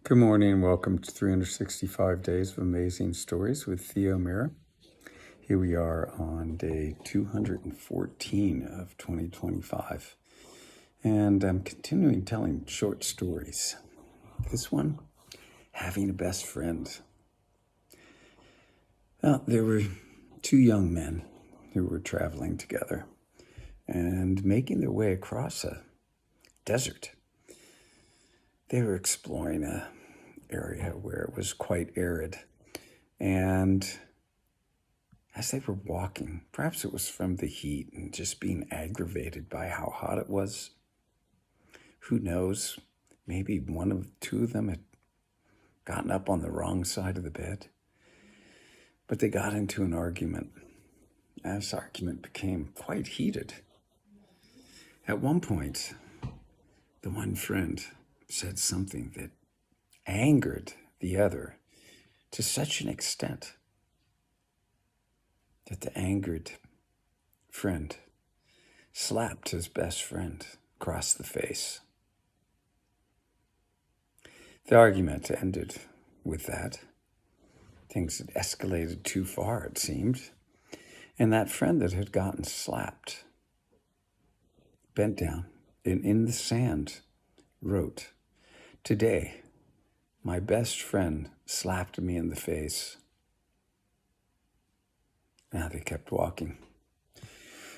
Good morning and welcome to 365 Days of Amazing Stories with Theo Mira. Here we are on day 214 of 2025, and I'm continuing telling short stories. This one, having a best friend. Well, there were two young men who were traveling together and making their way across a desert. They were exploring an area where it was quite arid, and as they were walking, perhaps it was from the heat and just being aggravated by how hot it was. Who knows? Maybe two of them had gotten up on the wrong side of the bed. But they got into an argument. This argument became quite heated. At one point, the one friend said something that angered the other to such an extent that the angered friend slapped his best friend across the face. The argument ended with that. Things had escalated too far, it seemed, and that friend that had gotten slapped bent down and in the sand wrote, "Today, my best friend slapped me in the face." Now they kept walking.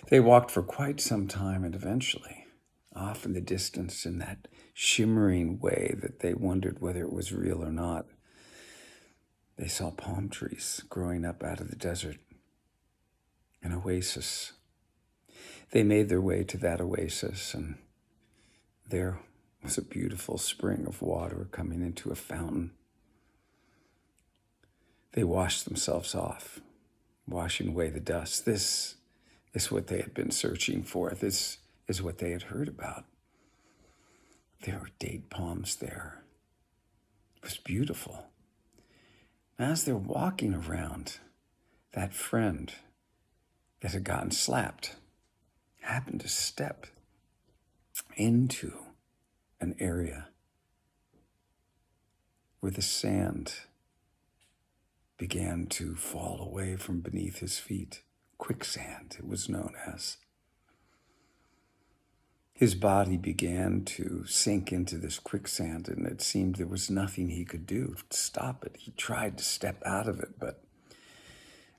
They walked for quite some time, and eventually, off in the distance, in that shimmering way that they wondered whether it was real or not, they saw palm trees growing up out of the desert, an oasis. They made their way to that oasis, and there was a beautiful spring of water coming into a fountain. They washed themselves off, washing away the dust. This is what they had been searching for. This is what they had heard about. There were date palms there. It was beautiful. As they're walking around, that friend that had gotten slapped happened to step into an area where the sand began to fall away from beneath his feet. Quicksand, it was known as. His body began to sink into this quicksand, and it seemed there was nothing he could do to stop it. He tried to step out of it, but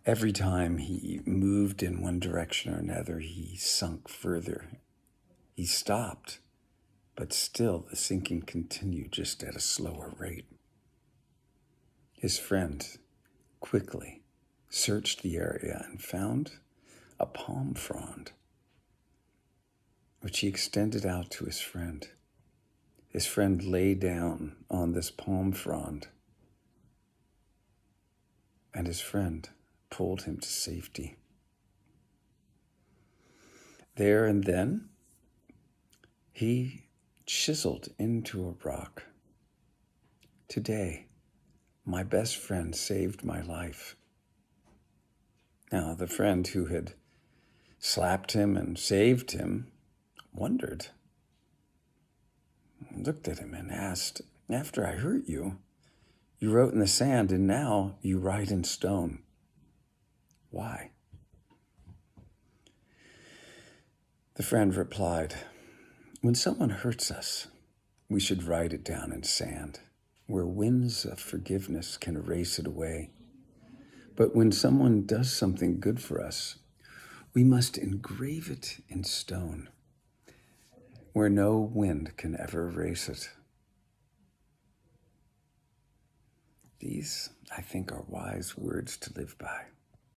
every time he moved in one direction or another, he sunk further. He stopped, but still the sinking continued, just at a slower rate. His friend quickly searched the area and found a palm frond, which he extended out to his friend. His friend lay down on this palm frond, and his friend pulled him to safety. There and then, he chiseled into a rock. "Today, my best friend saved my life." Now, the friend who had slapped him and saved him wondered, looked at him and asked, "After I hurt you, you wrote in the sand, and now you write in stone. Why?" The friend replied, "When someone hurts us, we should write it down in sand, where winds of forgiveness can erase it away. But when someone does something good for us, we must engrave it in stone, where no wind can ever erase it." These, I think, are wise words to live by.